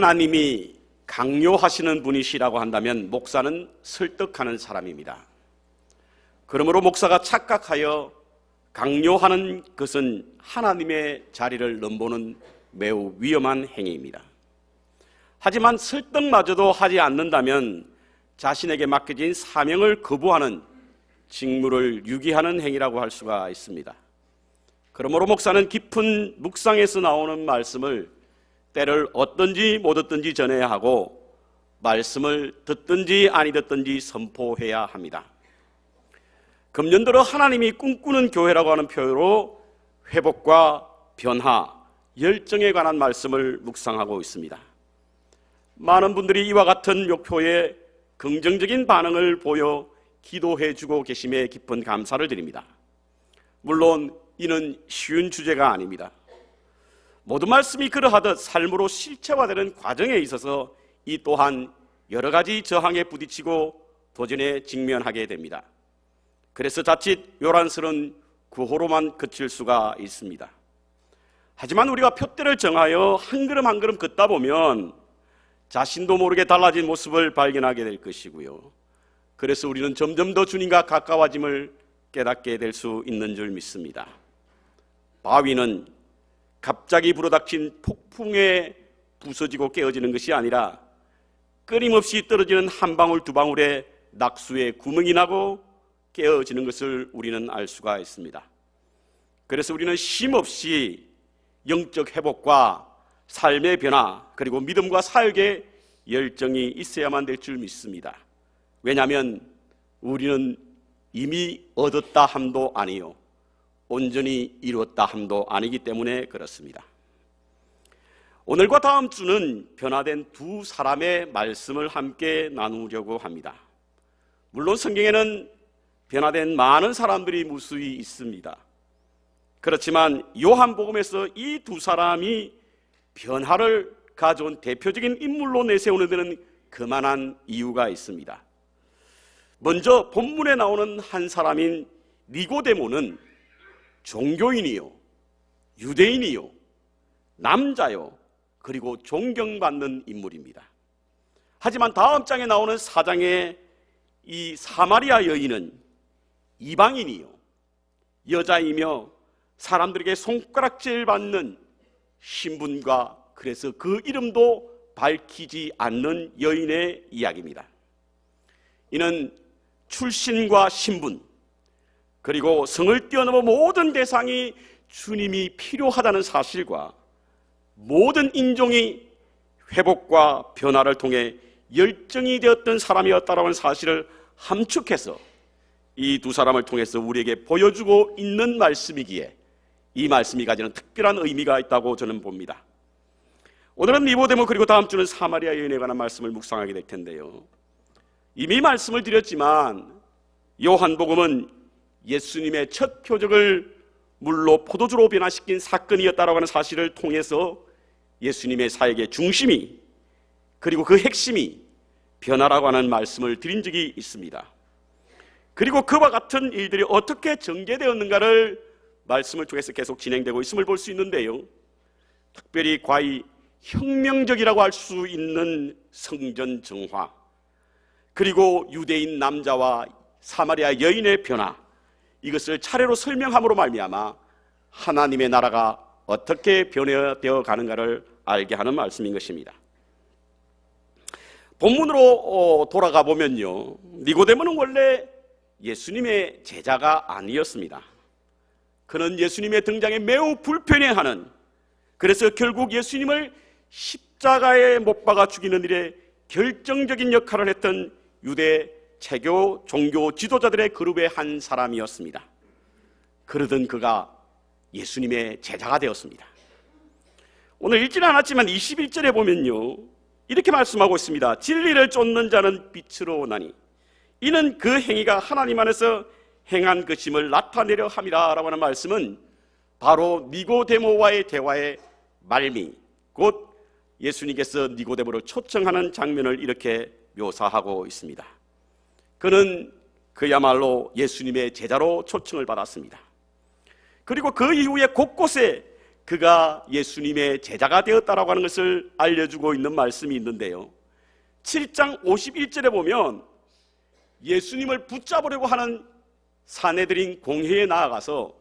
하나님이 강요하시는 분이시라고 한다면 목사는 설득하는 사람입니다. 그러므로 목사가 착각하여 강요하는 것은 하나님의 자리를 넘보는 매우 위험한 행위입니다. 하지만 설득마저도 하지 않는다면 자신에게 맡겨진 사명을 거부하는 직무를 유기하는 행위라고 할 수가 있습니다. 그러므로 목사는 깊은 묵상에서 나오는 말씀을 때를 얻든지 못 얻든지 전해야 하고 말씀을 듣든지 아니 듣든지 선포해야 합니다. 금년 들어 하나님이 꿈꾸는 교회라고 하는 표현으로 회복과 변화, 열정에 관한 말씀을 묵상하고 있습니다. 많은 분들이 이와 같은 목표에 긍정적인 반응을 보여 기도해 주고 계심에 깊은 감사를 드립니다. 물론 이는 쉬운 주제가 아닙니다. 모든 말씀이 그러하듯 삶으로 실체화되는 과정에 있어서 이 또한 여러 가지 저항에 부딪히고 도전에 직면하게 됩니다. 그래서 자칫 요란스러운 구호로만 그칠 수가 있습니다. 하지만 우리가 표대를 정하여 한 걸음 한 걸음 걷다 보면 자신도 모르게 달라진 모습을 발견하게 될 것이고요. 그래서 우리는 점점 더 주님과 가까워짐을 깨닫게 될 수 있는 줄 믿습니다. 바위는 갑자기 불어닥친 폭풍에 부서지고 깨어지는 것이 아니라 끊임없이 떨어지는 한 방울 두 방울에 낙수에 구멍이 나고 깨어지는 것을 우리는 알 수가 있습니다. 그래서 우리는 쉼없이 영적 회복과 삶의 변화 그리고 믿음과 사역의 열정이 있어야만 될 줄 믿습니다. 왜냐하면 우리는 이미 얻었다 함도 아니요 온전히 이루었다 함도 아니기 때문에 그렇습니다. 오늘과 다음 주는 변화된 두 사람의 말씀을 함께 나누려고 합니다. 물론 성경에는 변화된 많은 사람들이 무수히 있습니다. 그렇지만 요한복음에서 이 두 사람이 변화를 가져온 대표적인 인물로 내세우는 데는 그만한 이유가 있습니다. 먼저 본문에 나오는 한 사람인 니고데모는 종교인이요, 유대인이요, 남자요, 그리고 존경받는 인물입니다. 하지만 다음 장에 나오는 4장의 이 사마리아 여인은 이방인이요, 여자이며 사람들에게 손가락질 받는 신분과 그래서 그 이름도 밝히지 않는 여인의 이야기입니다. 이는 출신과 신분 그리고 성을 뛰어넘어 모든 대상이 주님이 필요하다는 사실과 모든 인종이 회복과 변화를 통해 열정이 되었던 사람이었다라는 사실을 함축해서 이 두 사람을 통해서 우리에게 보여주고 있는 말씀이기에 이 말씀이 가지는 특별한 의미가 있다고 저는 봅니다. 오늘은 니고데모 그리고 다음 주는 사마리아 여인에 관한 말씀을 묵상하게 될 텐데요. 이미 말씀을 드렸지만 요한복음은 예수님의 첫 표적을 물로 포도주로 변화시킨 사건이었다라고 하는 사실을 통해서 예수님의 사역의 중심이 그리고 그 핵심이 변화라고 하는 말씀을 드린 적이 있습니다. 그리고 그와 같은 일들이 어떻게 전개되었는가를 말씀을 통해서 계속 진행되고 있음을 볼 수 있는데요. 특별히 과히 혁명적이라고 할 수 있는 성전 정화 그리고 유대인 남자와 사마리아 여인의 변화 이것을 차례로 설명함으로 말미암아 하나님의 나라가 어떻게 변화되어 가는가를 알게 하는 말씀인 것입니다. 본문으로 돌아가 보면요, 니고데모는 원래 예수님의 제자가 아니었습니다. 그는 예수님의 등장에 매우 불편해하는, 그래서 결국 예수님을 십자가에 못 박아 죽이는 일에 결정적인 역할을 했던 유대 체교 종교 지도자들의 그룹의 한 사람이었습니다. 그러던 그가 예수님의 제자가 되었습니다. 오늘 읽지는 않았지만 21절에 보면요, 이렇게 말씀하고 있습니다. 진리를 쫓는 자는 빛으로 오나니 이는 그 행위가 하나님 안에서 행한 것임을 나타내려 함이라 라고 하는 말씀은 바로 니고데모와의 대화의 말미, 곧 예수님께서 니고데모를 초청하는 장면을 이렇게 묘사하고 있습니다. 그는 그야말로 예수님의 제자로 초청을 받았습니다. 그리고 그 이후에 곳곳에 그가 예수님의 제자가 되었다라고 하는 것을 알려주고 있는 말씀이 있는데요, 7장 51절에 보면 예수님을 붙잡으려고 하는 산헤드린 공회에 나아가서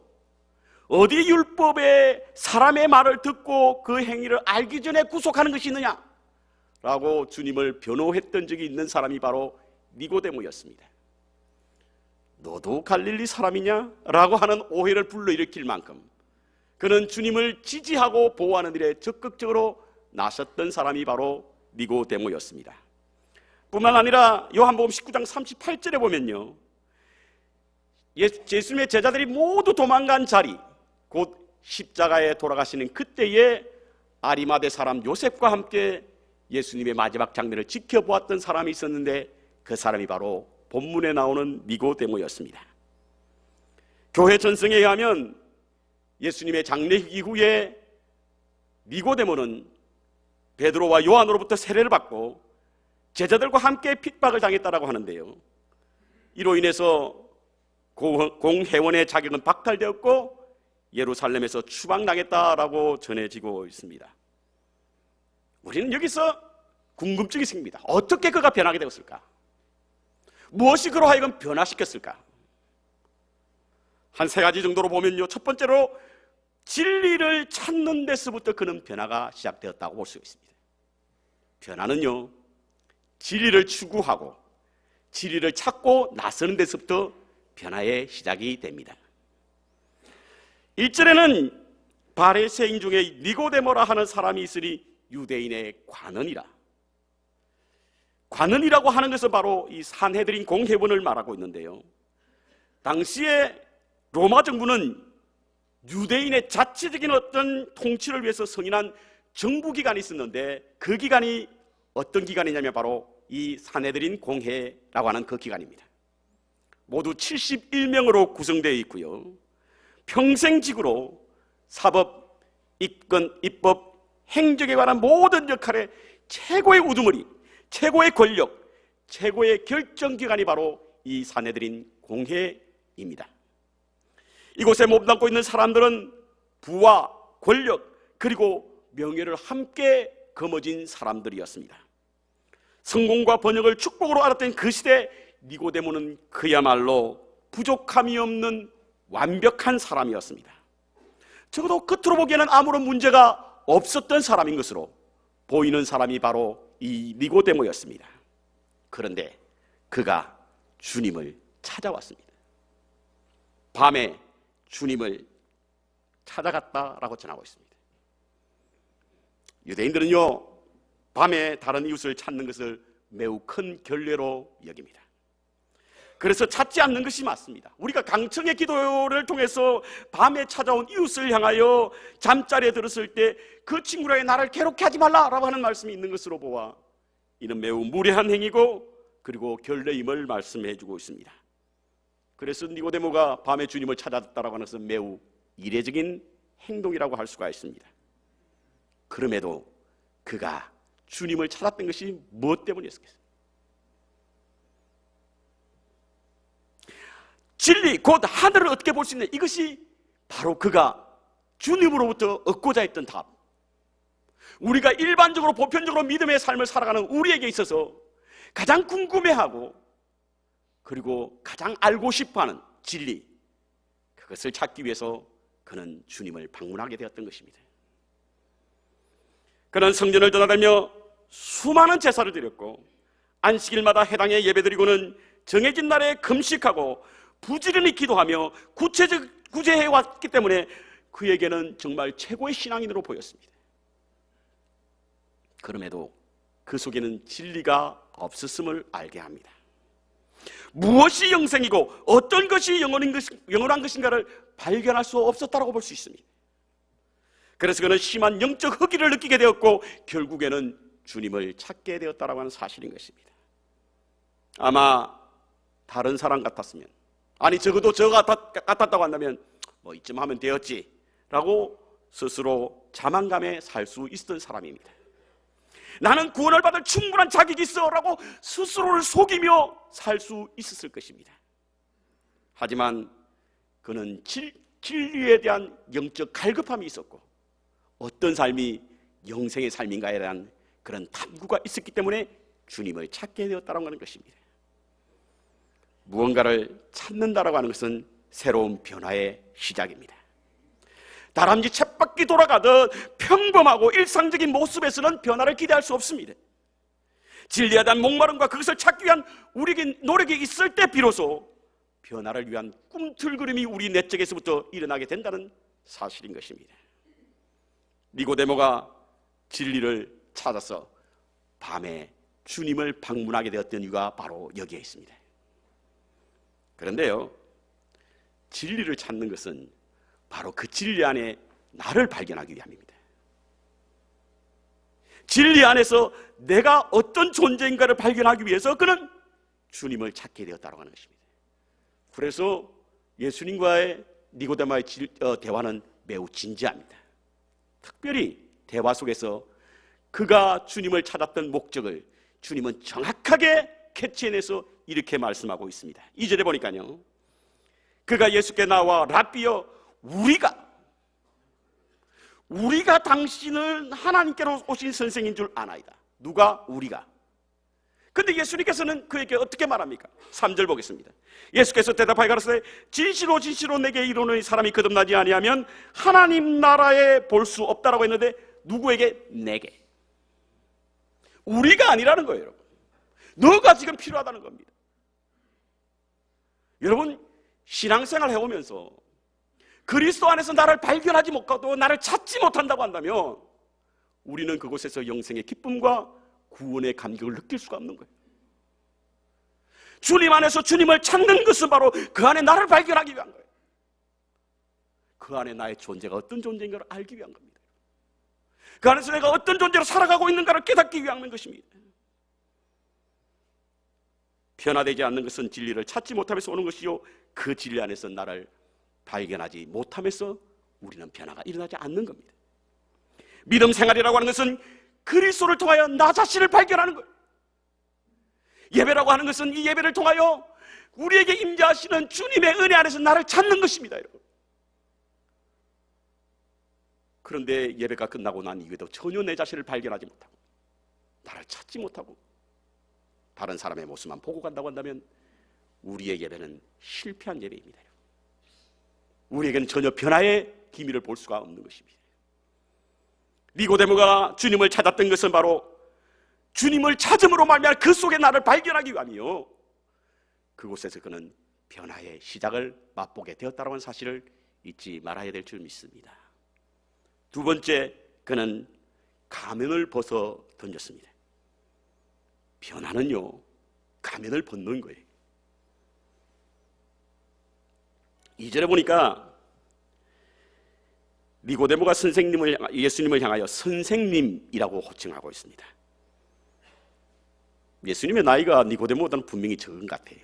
어디 율법에 사람의 말을 듣고 그 행위를 알기 전에 구속하는 것이 있느냐 라고 주님을 변호했던 적이 있는 사람이 바로 니고데모였습니다. 너도 갈릴리 사람이냐? 라고 하는 오해를 불러일으킬 만큼 그는 주님을 지지하고 보호하는 일에 적극적으로 나섰던 사람이 바로 니고데모였습니다. 뿐만 아니라 요한복음 19장 38절에 보면요, 예수님의 제자들이 모두 도망간 자리, 곧 십자가에 돌아가시는 그때에 아리마대 사람 요셉과 함께 예수님의 마지막 장면을 지켜보았던 사람이 있었는데, 그 사람이 바로 본문에 나오는 니고데모였습니다. 교회 전승에 의하면 예수님의 장례 이후에 니고데모는 베드로와 요한으로부터 세례를 받고 제자들과 함께 핍박을 당했다라고 하는데요, 이로 인해서 공회원의 자격은 박탈되었고 예루살렘에서 추방당했다라고 전해지고 있습니다. 우리는 여기서 궁금증이 생깁니다. 어떻게 그가 변하게 되었을까? 무엇이 그로 하여금 변화시켰을까? 한 세 가지 정도로 보면요, 첫 번째로 진리를 찾는 데서부터 그는 변화가 시작되었다고 볼 수 있습니다. 변화는요, 진리를 추구하고 진리를 찾고 나서는 데서부터 변화의 시작이 됩니다. 1절에는 바리새인 중에 니고데모라 하는 사람이 있으니 유대인의 관원이라. 관원이라고 하는 것은 바로 이 산헤드린 공회원을 말하고 있는데요, 당시에 로마 정부는 유대인의 자체적인 어떤 통치를 위해서 승인한 정부기관이 있었는데, 그 기관이 어떤 기관이냐면 바로 이 산헤드린 공회라고 하는 그 기관입니다. 모두 71명으로 구성되어 있고요, 평생직으로 사법, 입건, 입법, 행정에 관한 모든 역할의 최고의 우두머리, 최고의 권력, 최고의 결정기관이 바로 이 산헤드린 공회입니다. 이곳에 몸담고 있는 사람들은 부와 권력 그리고 명예를 함께 거머쥔 사람들이었습니다. 성공과 번영을 축복으로 알았던 그 시대, 니고데모는 그야말로 부족함이 없는 완벽한 사람이었습니다. 적어도 겉으로 보기에는 아무런 문제가 없었던 사람인 것으로 보이는 사람이 바로 이 니고데모였습니다. 그런데 그가 주님을 찾아왔습니다. 밤에 주님을 찾아갔다라고 전하고 있습니다. 유대인들은요, 밤에 다른 이웃을 찾는 것을 매우 큰 결례로 여깁니다. 그래서 찾지 않는 것이 맞습니다. 우리가 강청의 기도를 통해서 밤에 찾아온 이웃을 향하여 잠자리에 들었을 때 그 친구에게 나를 괴롭게 하지 말라라고 하는 말씀이 있는 것으로 보아 이는 매우 무례한 행위고 그리고 결례임을 말씀해 주고 있습니다. 그래서 니고데모가 밤에 주님을 찾았다라고 하는 것은 매우 이례적인 행동이라고 할 수가 있습니다. 그럼에도 그가 주님을 찾았던 것이 무엇 때문이었겠어요? 진리, 곧 하늘을 어떻게 볼 수 있는, 이것이 바로 그가 주님으로부터 얻고자 했던 답. 우리가 일반적으로 보편적으로 믿음의 삶을 살아가는 우리에게 있어서 가장 궁금해하고 그리고 가장 알고 싶어하는 진리, 그것을 찾기 위해서 그는 주님을 방문하게 되었던 것입니다. 그는 성전을 떠나다니며 수많은 제사를 드렸고 안식일마다 해당의 예배드리고는 정해진 날에 금식하고 부지런히 기도하며 구제해 왔기 때문에 그에게는 정말 최고의 신앙인으로 보였습니다. 그럼에도 그 속에는 진리가 없었음을 알게 합니다. 무엇이 영생이고 어떤 것이 영원한 것인가를 발견할 수 없었다고 볼 수 있습니다. 그래서 그는 심한 영적 허기를 느끼게 되었고 결국에는 주님을 찾게 되었다고 하는 사실인 것입니다. 아마 다른 사람 같았으면, 아니 적어도 저 같았다고 한다면 뭐 이쯤 하면 되었지 라고 스스로 자만감에 살 수 있었던 사람입니다. 나는 구원을 받을 충분한 자격이 있어 라고 스스로를 속이며 살 수 있었을 것입니다. 하지만 그는 진리에 대한 영적 갈급함이 있었고 어떤 삶이 영생의 삶인가에 대한 그런 탐구가 있었기 때문에 주님을 찾게 되었다고 하는 것입니다. 무언가를 찾는다라고 하는 것은 새로운 변화의 시작입니다. 다람쥐 쳇바퀴 돌아가듯 평범하고 일상적인 모습에서는 변화를 기대할 수 없습니다. 진리에 대한 목마름과 그것을 찾기 위한 우리에게 노력이 있을 때 비로소 변화를 위한 꿈틀거림이 우리 내적에서부터 일어나게 된다는 사실인 것입니다. 니고데모가 진리를 찾아서 밤에 주님을 방문하게 되었던 이유가 바로 여기에 있습니다. 그런데요, 진리를 찾는 것은 바로 그 진리 안에 나를 발견하기 위함입니다. 진리 안에서 내가 어떤 존재인가를 발견하기 위해서 그는 주님을 찾게 되었다고 하는 것입니다. 그래서 예수님과의 니고데모의 대화는 매우 진지합니다. 특별히 대화 속에서 그가 주님을 찾았던 목적을 주님은 정확하게 캐치해내서 이렇게 말씀하고 있습니다. 2절에 보니까요, 그가 예수께 나와 랍비여, 우리가 당신은 하나님께로 오신 선생인 줄 아나이다. 누가? 우리가. 근데 예수님께서는 그에게 어떻게 말합니까? 3절 보겠습니다. 예수께서 대답하여 가라사대 진실로 진실로 내게 이르노니 사람이 거듭나지 아니하면 하나님 나라에 볼 수 없다라고 했는데 누구에게? 내게. 우리가 아니라는 거예요, 여러분. 너가 지금 필요하다는 겁니다. 여러분, 신앙생활 해오면서 그리스도 안에서 나를 발견하지 못하고 나를 찾지 못한다고 한다면 우리는 그곳에서 영생의 기쁨과 구원의 감격을 느낄 수가 없는 거예요. 주님 안에서 주님을 찾는 것은 바로 그 안에 나를 발견하기 위한 거예요. 그 안에 나의 존재가 어떤 존재인가를 알기 위한 겁니다. 그 안에서 내가 어떤 존재로 살아가고 있는가를 깨닫기 위한 것입니다. 변화되지 않는 것은 진리를 찾지 못하면서 오는 것이요, 그 진리 안에서 나를 발견하지 못하면서 우리는 변화가 일어나지 않는 겁니다. 믿음 생활이라고 하는 것은 그리스도를 통하여 나 자신을 발견하는 거예요. 예배라고 하는 것은 이 예배를 통하여 우리에게 임재하시는 주님의 은혜 안에서 나를 찾는 것입니다, 여러분. 그런데 예배가 끝나고 난 이후에도 전혀 내 자신을 발견하지 못하고 나를 찾지 못하고 다른 사람의 모습만 보고 간다고 한다면 우리의 예배는 실패한 예배입니다. 우리에게는 전혀 변화의 기미를 볼 수가 없는 것입니다. 니고데모가 주님을 찾았던 것은 바로 주님을 찾음으로 말미암아 그 속에 나를 발견하기 위함이요, 그곳에서 그는 변화의 시작을 맛보게 되었다는 사실을 잊지 말아야 될 줄 믿습니다. 두 번째, 그는 가면을 벗어 던졌습니다. 변화는요, 가면을 벗는 거예요. 2절에 보니까 니고데모가 예수님을 향하여 선생님이라고 호칭하고 있습니다. 예수님의 나이가 니고데모보다는 분명히 적은 것 같아요.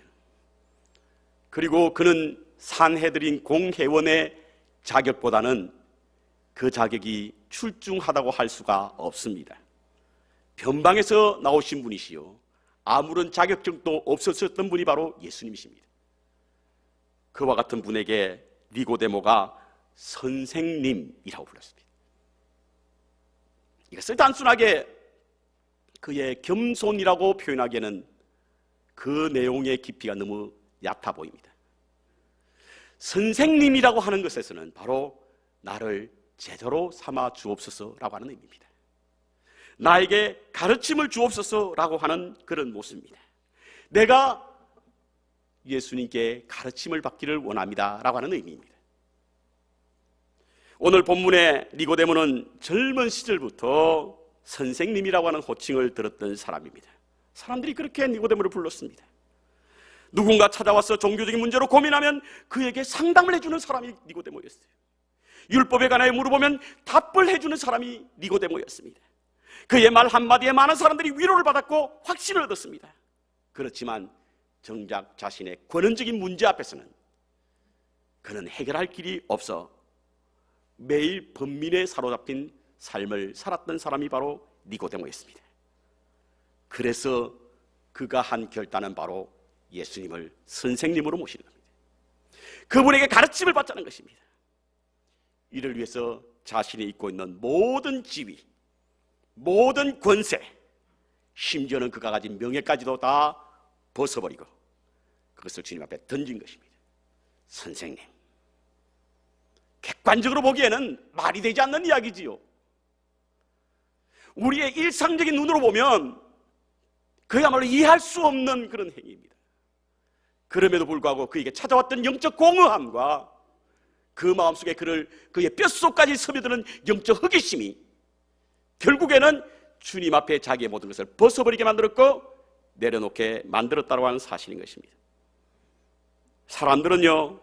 그리고 그는 산헤드린 공회원의 자격보다는 그 자격이 출중하다고 할 수가 없습니다. 변방에서 나오신 분이시요, 아무런 자격증도 없었던 분이 바로 예수님이십니다. 그와 같은 분에게 니고데모가 선생님이라고 불렀습니다. 이것을 단순하게 그의 겸손이라고 표현하기에는 그 내용의 깊이가 너무 얕아 보입니다. 선생님이라고 하는 것에서는 바로 나를 제자로 삼아 주옵소서라고 하는 의미입니다. 나에게 가르침을 주옵소서라고 하는 그런 모습입니다. 내가 예수님께 가르침을 받기를 원합니다 라고 하는 의미입니다. 오늘 본문의 니고데모는 젊은 시절부터 선생님이라고 하는 호칭을 들었던 사람입니다. 사람들이 그렇게 니고데모를 불렀습니다. 누군가 찾아와서 종교적인 문제로 고민하면 그에게 상담을 해주는 사람이 니고데모였어요. 율법에 관하여 물어보면 답을 해주는 사람이 니고데모였습니다. 그의 말 한마디에 많은 사람들이 위로를 받았고 확신을 얻었습니다. 그렇지만 정작 자신의 권원적인 문제 앞에서는 그는 해결할 길이 없어 매일 번민에 사로잡힌 삶을 살았던 사람이 바로 니고데모였습니다. 그래서 그가 한 결단은 바로 예수님을 선생님으로 모시는 겁니다. 그분에게 가르침을 받자는 것입니다. 이를 위해서 자신이 잊고 있는 모든 지위, 모든 권세, 심지어는 그가 가진 명예까지도 다 벗어버리고 그것을 주님 앞에 던진 것입니다. 선생님, 객관적으로 보기에는 말이 되지 않는 이야기지요. 우리의 일상적인 눈으로 보면 그야말로 이해할 수 없는 그런 행위입니다. 그럼에도 불구하고 그에게 찾아왔던 영적 공허함과 그 마음속에 그의 뼛속까지 스며드는 영적 허기심이 결국에는 주님 앞에 자기의 모든 것을 벗어버리게 만들었고 내려놓게 만들었다고 하는 사실인 것입니다. 사람들은요,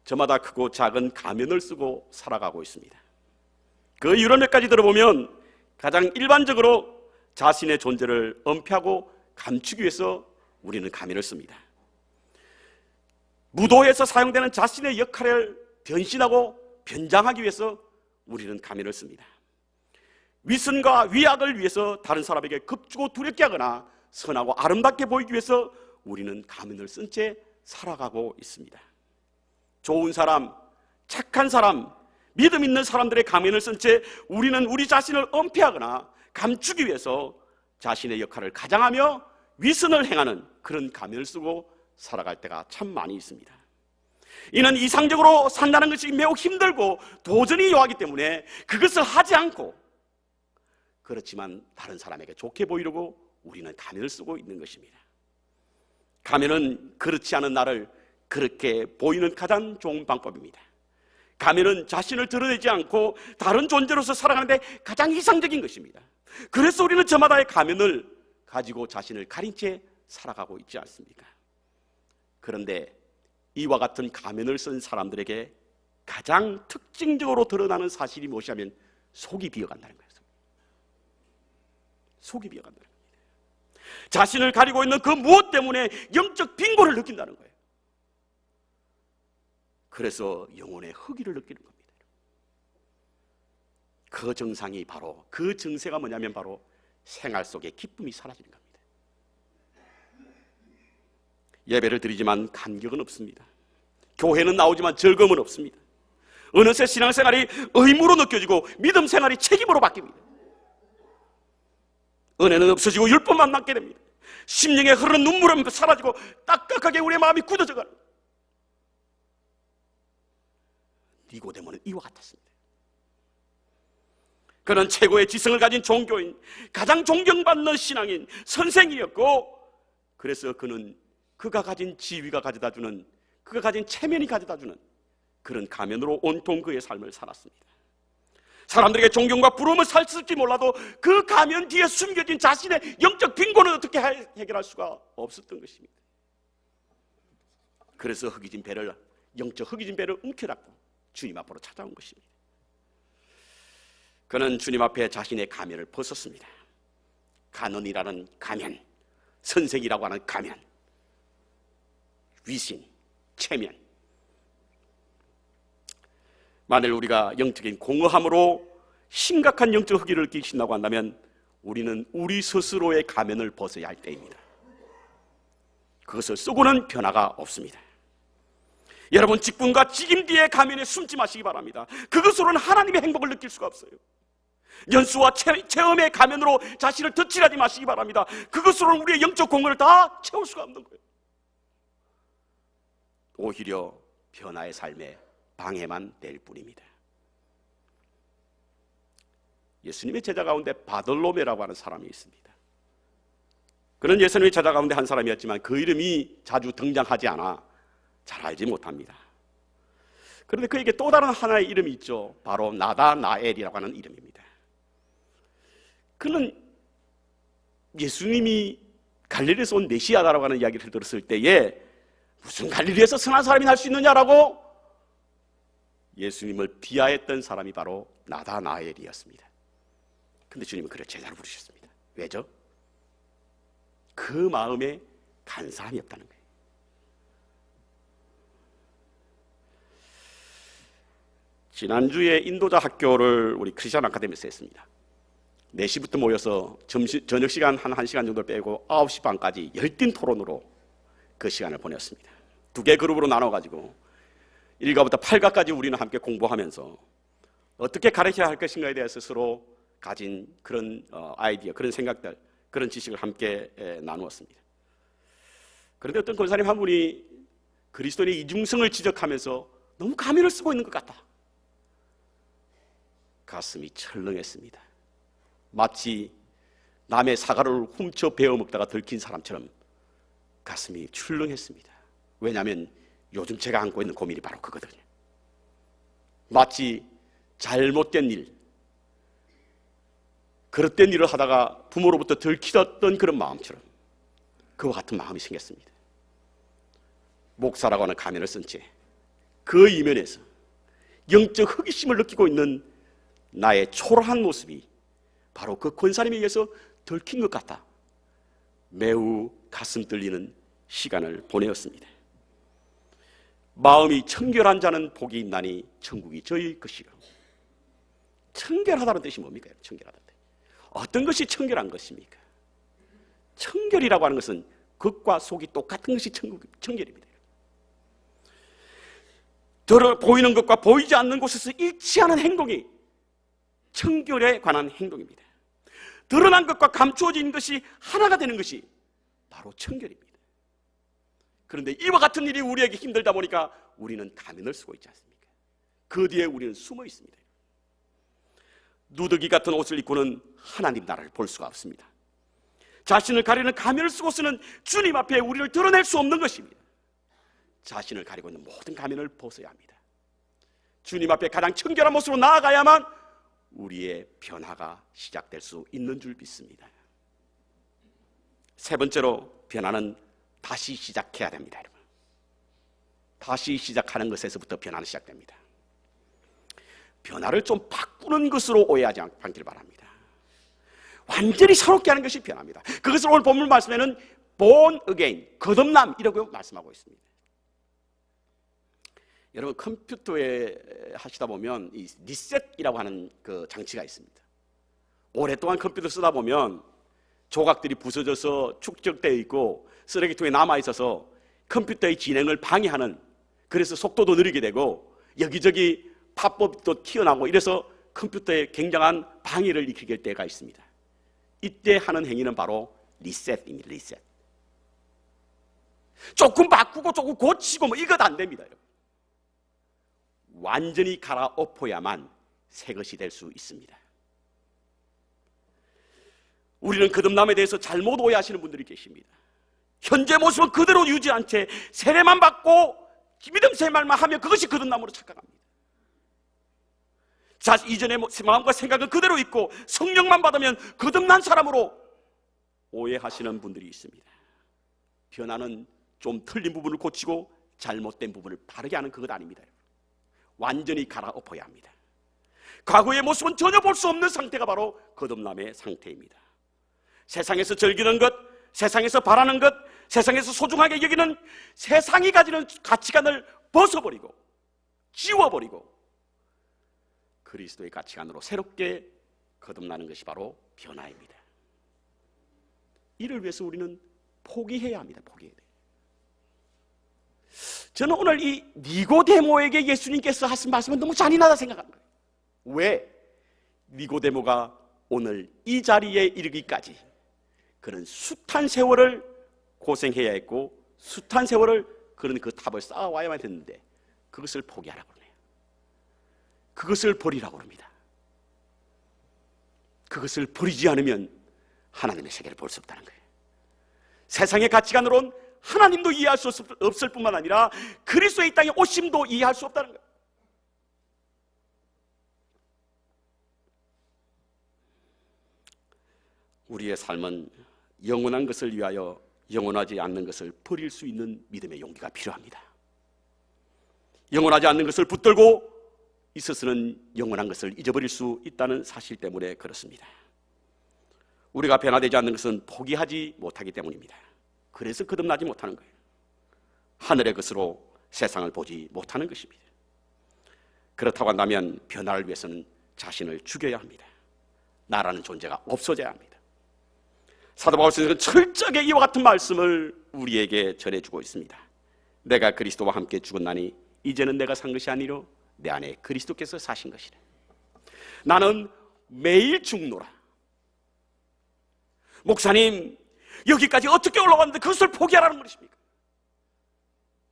저마다 크고 작은 가면을 쓰고 살아가고 있습니다. 그 이유를 몇 가지 들어보면 가장 일반적으로 자신의 존재를 은폐하고 감추기 위해서 우리는 가면을 씁니다. 무도에서 사용되는 자신의 역할을 변신하고 변장하기 위해서 우리는 가면을 씁니다. 위선과 위악을 위해서 다른 사람에게 겁주고 두렵게 하거나 선하고 아름답게 보이기 위해서 우리는 가면을 쓴 채 살아가고 있습니다. 좋은 사람, 착한 사람, 믿음 있는 사람들의 가면을 쓴 채 우리는 우리 자신을 은폐하거나 감추기 위해서 자신의 역할을 가장하며 위선을 행하는 그런 가면을 쓰고 살아갈 때가 참 많이 있습니다. 이는 이상적으로 산다는 것이 매우 힘들고 도전이 요하기 때문에 그것을 하지 않고, 그렇지만 다른 사람에게 좋게 보이려고 우리는 가면을 쓰고 있는 것입니다. 가면은 그렇지 않은 나를 그렇게 보이는 가장 좋은 방법입니다. 가면은 자신을 드러내지 않고 다른 존재로서 살아가는데 가장 이상적인 것입니다. 그래서 우리는 저마다의 가면을 가지고 자신을 가린 채 살아가고 있지 않습니까? 그런데 이와 같은 가면을 쓴 사람들에게 가장 특징적으로 드러나는 사실이 무엇이냐면 속이 비어간다는 거예요. 속이 비어간다는 겁니다. 자신을 가리고 있는 그 무엇 때문에 영적 빈곤을 느낀다는 거예요. 그래서 영혼의 허기를 느끼는 겁니다. 그 증상이 바로, 그 증세가 뭐냐면 바로 생활 속에 기쁨이 사라지는 겁니다. 예배를 드리지만 간격은 없습니다. 교회는 나오지만 즐거움은 없습니다. 어느새 신앙생활이 의무로 느껴지고 믿음 생활이 책임으로 바뀝니다. 은혜는 없어지고 율법만 남게 됩니다. 심령에 흐르는 눈물은 사라지고 딱딱하게 우리의 마음이 굳어져 가는, 니고데모는 이와 같았습니다. 그는 최고의 지성을 가진 종교인, 가장 존경받는 신앙인, 선생이었고, 그래서 그는 그가 가진 지위가 가져다주는, 그가 가진 체면이 가져다주는 그런 가면으로 온통 그의 삶을 살았습니다. 사람들에게 존경과 부러움을 살쓸지 몰라도 그 가면 뒤에 숨겨진 자신의 영적 빈곤을 어떻게 해결할 수가 없었던 것입니다. 그래서 영적 허기진 배를 움켜잡고 주님 앞으로 찾아온 것입니다. 그는 주님 앞에 자신의 가면을 벗었습니다. 간언이라는 가면, 선생이라고 하는 가면, 위신, 체면. 만일 우리가 영적인 공허함으로 심각한 영적 허기를 느끼신다고 한다면 우리는 우리 스스로의 가면을 벗어야 할 때입니다. 그것을 쓰고는 변화가 없습니다. 여러분, 직분과 직임 뒤의 가면에 숨지 마시기 바랍니다. 그것으로는 하나님의 행복을 느낄 수가 없어요. 연수와 체험의 가면으로 자신을 덧칠하지 마시기 바랍니다. 그것으로는 우리의 영적 공허를 다 채울 수가 없는 거예요. 오히려 변화의 삶에 방해만 될 뿐입니다. 예수님의 제자 가운데 바돌로메라고 하는 사람이 있습니다. 그는 예수님의 제자 가운데 한 사람이었지만 그 이름이 자주 등장하지 않아 잘 알지 못합니다. 그런데 그에게 또 다른 하나의 이름이 있죠. 바로 나다나엘이라고 하는 이름입니다. 그는 예수님이 갈릴리에서 온 메시아다라고 하는 이야기를 들었을 때에 무슨 갈릴리에서 선한 사람이 날 수 있느냐라고 예수님을 비하했던 사람이 바로 나다나엘이었습니다. 근데 주님은 그를 제자로 부르셨습니다. 왜죠? 그 마음에 간사함이 없다는 거예요. 지난주에 인도자 학교를 우리 크리스천 아카데미에서 했습니다. 4시부터 모여서 저녁 시간 한 1시간 정도 빼고 9시 반까지 열띤 토론으로 그 시간을 보냈습니다. 2개 그룹으로 나눠가지고 1가부터 8가까지 우리는 함께 공부하면서 어떻게 가르쳐야 할 것인가에 대해서 서로 가진 그런 아이디어, 그런 생각들, 그런 지식을 함께 나누었습니다. 그런데 어떤 권사님 한 분이 그리스도인의 이중성을 지적하면서 너무 가면을 쓰고 있는 것 같다. 가슴이 철렁했습니다. 마치 남의 사과를 훔쳐 베어 먹다가 들킨 사람처럼 가슴이 출렁했습니다. 왜냐하면 요즘 제가 안고 있는 고민이 바로 그거거든요. 마치 잘못된 일, 그릇된 일을 하다가 부모로부터 들키던 그런 마음처럼 그와 같은 마음이 생겼습니다. 목사라고 하는 가면을 쓴 채 그 이면에서 영적 허기심을 느끼고 있는 나의 초라한 모습이 바로 그 권사님에 의해서 들킨 것 같다. 매우 가슴 떨리는 시간을 보내었습니다. 마음이 청결한 자는 복이 있나니 천국이 저희 것이요. 청결하다는 뜻이 뭡니까? 청결하다는 뜻. 어떤 것이 청결한 것입니까? 청결이라고 하는 것은 겉과 속이 똑같은 것이 청결입니다. 보이는 것과 보이지 않는 곳에서 일치하는 행동이 청결에 관한 행동입니다. 드러난 것과 감추어진 것이 하나가 되는 것이 바로 청결입니다. 그런데 이와 같은 일이 우리에게 힘들다 보니까 우리는 가면을 쓰고 있지 않습니까? 그 뒤에 우리는 숨어 있습니다. 누더기 같은 옷을 입고는 하나님 나라를 볼 수가 없습니다. 자신을 가리는 가면을 쓰고서는 주님 앞에 우리를 드러낼 수 없는 것입니다. 자신을 가리고 있는 모든 가면을 벗어야 합니다. 주님 앞에 가장 청결한 모습으로 나아가야만 우리의 변화가 시작될 수 있는 줄 믿습니다. 세 번째로, 변화는 다시 시작해야 됩니다. 여러분, 다시 시작하는 것에서부터 변화는 시작됩니다. 변화를 좀 바꾸는 것으로 오해하지 않기를 바랍니다. 완전히 새롭게 하는 것이 변화입니다. 그것을 오늘 본문 말씀에는 born again, 거듭남이라고 말씀하고 있습니다. 여러분, 컴퓨터에 하시다 보면 이 리셋이라고 하는 그 장치가 있습니다. 오랫동안 컴퓨터 쓰다 보면 조각들이 부서져서 축적되어 있고 쓰레기통에 남아있어서 컴퓨터의 진행을 방해하는, 그래서 속도도 느리게 되고 여기저기 팝업도 튀어나오고 이래서 컴퓨터에 굉장한 방해를 일으킬 때가 있습니다. 이때 하는 행위는 바로 리셋입니다. 리셋. 조금 바꾸고 조금 고치고 뭐 이것 안 됩니다. 완전히 갈아엎어야만 새 것이 될 수 있습니다. 우리는 거듭남에 대해서 잘못 오해하시는 분들이 계십니다. 현재 모습은 그대로 유지한 채 세례만 받고 믿음 생활만 하면 그것이 거듭남으로 착각합니다. 자, 이전의 마음과 생각은 그대로 있고 성령만 받으면 거듭난 사람으로 오해하시는 분들이 있습니다. 변화는 좀 틀린 부분을 고치고 잘못된 부분을 바르게 하는 그것 아닙니다. 완전히 갈아엎어야 합니다. 과거의 모습은 전혀 볼 수 없는 상태가 바로 거듭남의 상태입니다. 세상에서 즐기는 것, 세상에서 바라는 것, 세상에서 소중하게 여기는 세상이 가지는 가치관을 벗어버리고 지워버리고 그리스도의 가치관으로 새롭게 거듭나는 것이 바로 변화입니다. 이를 위해서 우리는 포기해야 합니다. 포기해야 돼요. 저는 오늘 이 니고데모에게 예수님께서 하신 말씀은 너무 잔인하다 생각하는 거예요. 왜? 니고데모가 오늘 이 자리에 이르기까지 그는 숱한 세월을 고생해야 했고 숱한 세월을 그는 그 탑을 쌓아와야만 했는데 그것을 포기하라고 그러네요. 그것을 버리라고 합니다. 그것을 버리지 않으면 하나님의 세계를 볼 수 없다는 거예요. 세상의 가치관으로는 하나님도 이해할 수 없을 뿐만 아니라 그리스도의 이 땅에 오심도 이해할 수 없다는 거예요. 우리의 삶은 영원한 것을 위하여 영원하지 않는 것을 버릴 수 있는 믿음의 용기가 필요합니다. 영원하지 않는 것을 붙들고 있어서는 영원한 것을 잊어버릴 수 있다는 사실 때문에 그렇습니다. 우리가 변화되지 않는 것은 포기하지 못하기 때문입니다. 그래서 거듭나지 못하는 거예요. 하늘의 것으로 세상을 보지 못하는 것입니다. 그렇다고 한다면 변화를 위해서는 자신을 죽여야 합니다. 나라는 존재가 없어져야 합니다. 사도 바울 선생은 철저하게 이와 같은 말씀을 우리에게 전해주고 있습니다. 내가 그리스도와 함께 죽었나니 이제는 내가 산 것이 아니요 내 안에 그리스도께서 사신 것이라. 나는 매일 죽노라. 목사님, 여기까지 어떻게 올라왔는데 그것을 포기하라는 것입니까?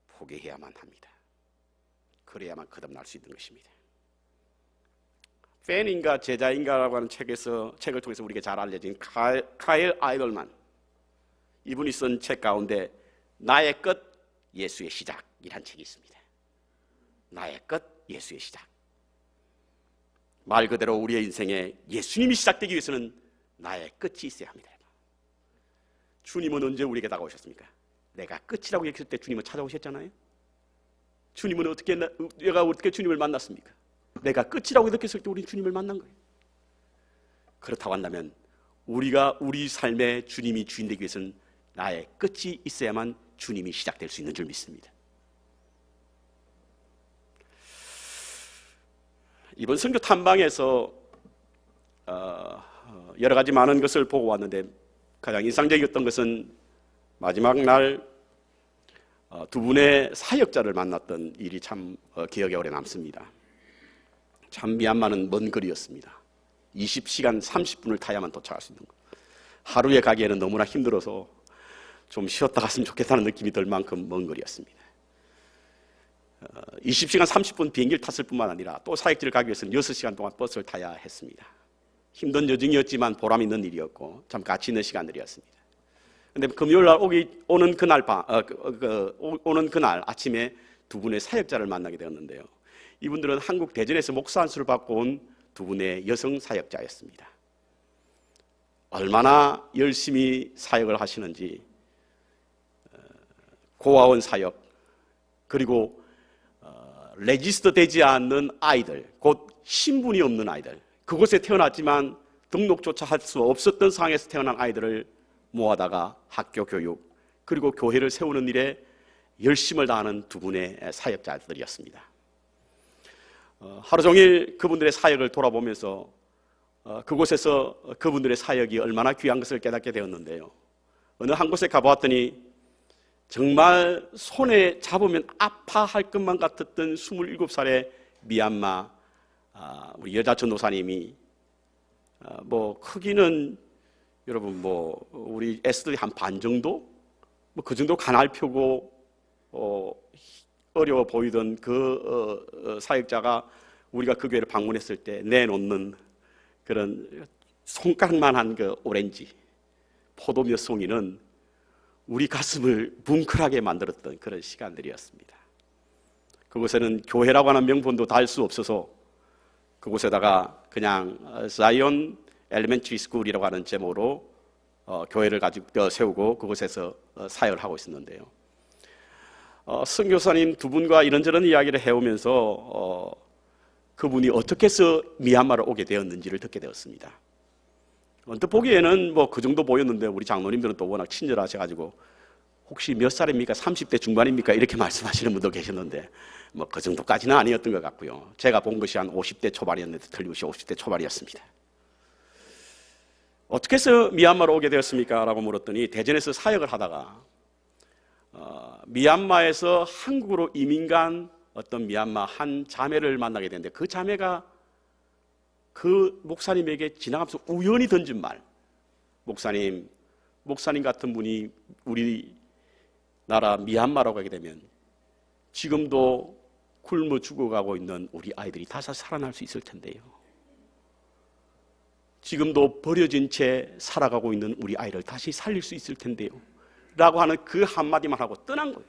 포기해야만 합니다. 그래야만 거듭날 수 있는 것입니다. 팬인가 제자인가라고 하는 책을 통해서 우리에게 잘 알려진 카일 아이덜만, 이분이 쓴 책 가운데 나의 끝 예수의 시작이란 책이 있습니다. 나의 끝 예수의 시작. 말 그대로 우리의 인생에 예수님이 시작되기 위해서는 나의 끝이 있어야 합니다. 주님은 언제 우리에게 다가오셨습니까? 내가 끝이라고 얘기했을 때 주님은 찾아오셨잖아요. 주님은 내가 어떻게 주님을 만났습니까? 내가 끝이라고 느꼈을 때 우리는 주님을 만난 거예요. 그렇다고 한다면 우리가 우리 삶에 주님이 주인 되기 위해서는 나의 끝이 있어야만 주님이 시작될 수 있는 줄 믿습니다. 이번 선교 탐방에서 여러 가지 많은 것을 보고 왔는데 가장 인상적이었던 것은 마지막 날 두 분의 사역자를 만났던 일이 참 기억에 오래 남습니다. 참 미얀마는 먼 거리였습니다. 20시간 30분을 타야만 도착할 수 있는 것. 하루에 가기에는 너무나 힘들어서 좀 쉬었다 갔으면 좋겠다는 느낌이 들 만큼 먼 거리였습니다. 20시간 30분 비행기를 탔을 뿐만 아니라 또 사역지를 가기 위해서는 6시간 동안 버스를 타야 했습니다. 힘든 여정이었지만 보람 있는 일이었고 참 가치 있는 시간들이었습니다. 그런데 금요일 날 오는 그날 아침에 두 분의 사역자를 만나게 되었는데요. 이분들은 한국 대전에서 목사 안수를 받고 온 두 분의 여성 사역자였습니다. 얼마나 열심히 사역을 하시는지, 고아원 사역, 그리고 레지스터 되지 않는 아이들, 곧 신분이 없는 아이들, 그곳에 태어났지만 등록조차 할 수 없었던 상황에서 태어난 아이들을 모아다가 학교 교육, 그리고 교회를 세우는 일에 열심을 다하는 두 분의 사역자들이었습니다. 하루 종일 그분들의 사역을 돌아보면서 그곳에서 그분들의 사역이 얼마나 귀한 것을 깨닫게 되었는데요. 어느 한 곳에 가보았더니 정말 손에 잡으면 아파할 것만 같았던 27살의 미얀마 우리 여자 전도사님이 크기는 여러분 우리 S들이 한 반 정도? 그 정도 가날표고 어려워 보이던 그 사역자가 우리가 그 교회를 방문했을 때 내놓는 그런 손가락만한 그 오렌지 포도 몇 송이는 우리 가슴을 뭉클하게 만들었던 그런 시간들이었습니다. 그곳에는 교회라고 하는 명분도 달 수 없어서 그곳에다가 그냥 자이언 엘리멘터리 스쿨이라고 하는 제목으로 교회를 세우고 그곳에서 사역을 하고 있었는데요. 선교사님 두 분과 이런저런 이야기를 해오면서 그분이 어떻게 해서 미얀마를 오게 되었는지를 듣게 되었습니다. 언뜻 보기에는 그 정도 보였는데 우리 장로님들은 또 워낙 친절하셔가지고 혹시 몇 살입니까? 30대 중반입니까? 이렇게 말씀하시는 분도 계셨는데 그 정도까지는 아니었던 것 같고요. 제가 본 것이 한 50대 초반이었는데 틀림없이 50대 초반이었습니다. 어떻게 해서 미얀마로 오게 되었습니까? 라고 물었더니 대전에서 사역을 하다가 미얀마에서 한국으로 이민 간 어떤 미얀마 한 자매를 만나게 되는데 그 자매가 그 목사님에게 지나가면서 우연히 던진 말, 목사님 같은 분이 우리나라 미얀마로 가게 되면 지금도 굶어 죽어가고 있는 우리 아이들이 다시 살아날 수 있을 텐데요. 지금도 버려진 채 살아가고 있는 우리 아이를 다시 살릴 수 있을 텐데요. 라고 하는 그 한마디만 하고 떠난 거예요.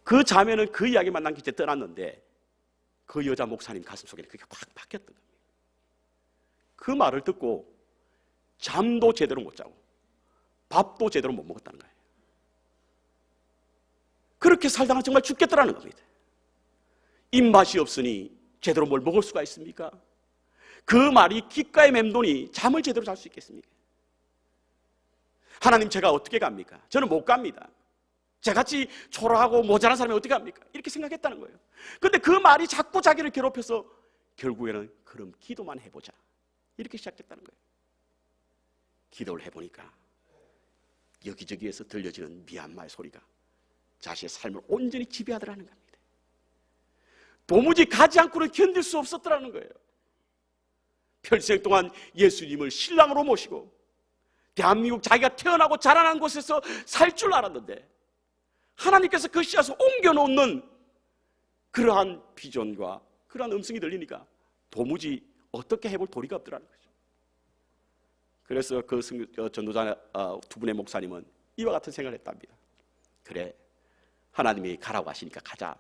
그 자매는 그 이야기만 남긴 채 떠났는데 그 여자 목사님 가슴속에는 그게 확 박혔던 겁니다. 그 말을 듣고 잠도 제대로 못 자고 밥도 제대로 못 먹었다는 거예요. 그렇게 살다가 정말 죽겠더라는 겁니다. 입맛이 없으니 제대로 뭘 먹을 수가 있습니까? 그 말이 귓가에 맴도니 잠을 제대로 잘 수 있겠습니까? 하나님, 제가 어떻게 갑니까? 저는 못 갑니다. 저같이 초라하고 모자란 사람이 어떻게 합니까? 이렇게 생각했다는 거예요. 그런데 그 말이 자꾸 자기를 괴롭혀서 결국에는 그럼 기도만 해보자 이렇게 시작했다는 거예요. 기도를 해보니까 여기저기에서 들려지는 미얀마의 소리가 자신의 삶을 온전히 지배하더라는 겁니다. 도무지 가지 않고는 견딜 수 없었더라는 거예요. 평생 동안 예수님을 신랑으로 모시고 대한민국 자기가 태어나고 자라난 곳에서 살 줄 알았는데 하나님께서 그 씨앗을 옮겨놓는 그러한 비전과 그러한 음성이 들리니까 도무지 어떻게 해볼 도리가 없더라는 거죠. 그래서 그 전도자 두 분의 목사님은 이와 같은 생각을 했답니다. 그래, 하나님이 가라고 하시니까 가자.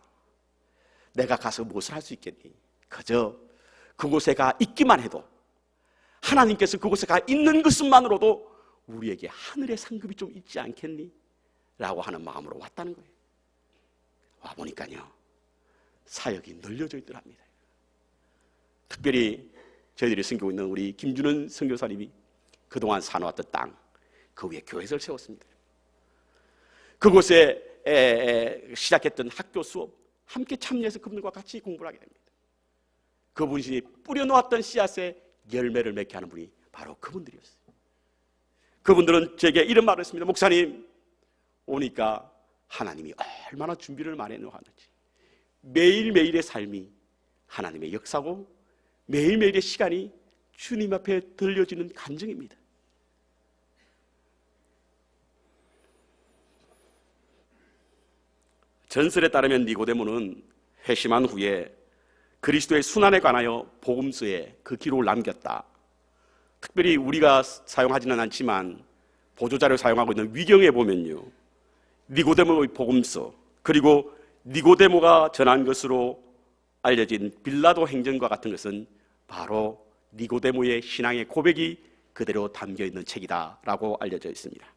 내가 가서 무엇을 할 수 있겠니? 그저 그곳에 가 있기만 해도, 하나님께서 그곳에 가 있는 것만으로도 우리에게 하늘의 상급이 좀 있지 않겠니? 라고 하는 마음으로 왔다는 거예요. 와보니까요, 사역이 늘려져 있더랍니다. 특별히 저희들이 섬기고 있는 우리 김준은 선교사님이 그동안 사놓았던 땅, 그 위에 교회를 세웠습니다. 그곳에 시작했던 학교 수업 함께 참여해서 그분들과 같이 공부를 하게 됩니다. 그분이 뿌려놓았던 씨앗에 열매를 맺게 하는 분이 바로 그분들이었어요. 그분들은 제게 이런 말을 했습니다. 목사님, 오니까 하나님이 얼마나 준비를 많이 해놓았는지, 매일매일의 삶이 하나님의 역사고 매일매일의 시간이 주님 앞에 들려지는 감정입니다. 전설에 따르면 니고데모는 회심한 후에 그리스도의 순환에 관하여 복음서에 그 기록을 남겼다. 특별히 우리가 사용하지는 않지만 보조자료 사용하고 있는 위경에 보면요, 니고데모의 복음서, 그리고 니고데모가 전한 것으로 알려진 빌라도 행전과 같은 것은 바로 니고데모의 신앙의 고백이 그대로 담겨있는 책이다라고 알려져 있습니다.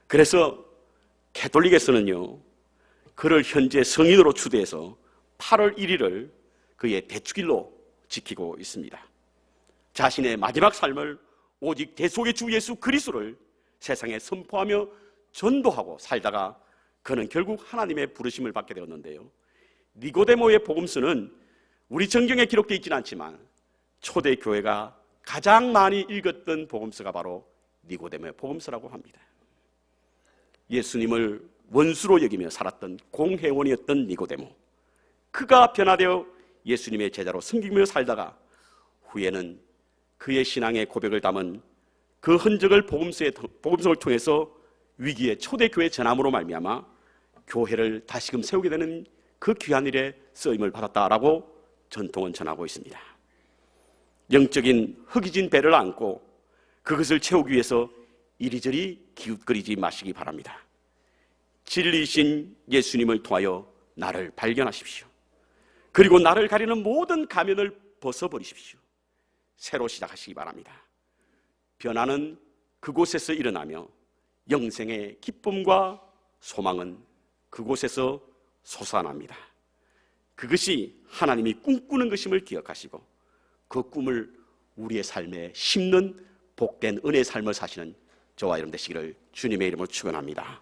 그래서 가톨릭에서는요, 그를 현재 성인으로 추대해서 8월 1일을 그의 대축일로 지키고 있습니다. 자신의 마지막 삶을 오직 대속의 주 예수 그리스도를 세상에 선포하며 전도하고 살다가 그는 결국 하나님의 부르심을 받게 되었는데요, 니고데모의 복음서는 우리 성경에 기록되어 있지는 않지만 초대교회가 가장 많이 읽었던 복음서가 바로 니고데모의 복음서라고 합니다. 예수님을 원수로 여기며 살았던 공회원이었던 니고데모, 그가 변화되어 예수님의 제자로 섬기며 살다가 후에는 그의 신앙의 고백을 담은 그 흔적을 복음서를 통해서 위기의 초대교회 전함으로 말미암아 교회를 다시금 세우게 되는 그 귀한 일에 쓰임을 받았다라고 전통은 전하고 있습니다. 영적인 흙이진 배를 안고 그것을 채우기 위해서 이리저리 기웃거리지 마시기 바랍니다. 진리이신 예수님을 통하여 나를 발견하십시오. 그리고 나를 가리는 모든 가면을 벗어버리십시오. 새로 시작하시기 바랍니다. 변화는 그곳에서 일어나며 영생의 기쁨과 소망은 그곳에서 솟아납니다. 그것이 하나님이 꿈꾸는 것임을 기억하시고 그 꿈을 우리의 삶에 심는 복된 은혜의 삶을 사시는 저와 여러분 되시기를 주님의 이름으로 축원합니다.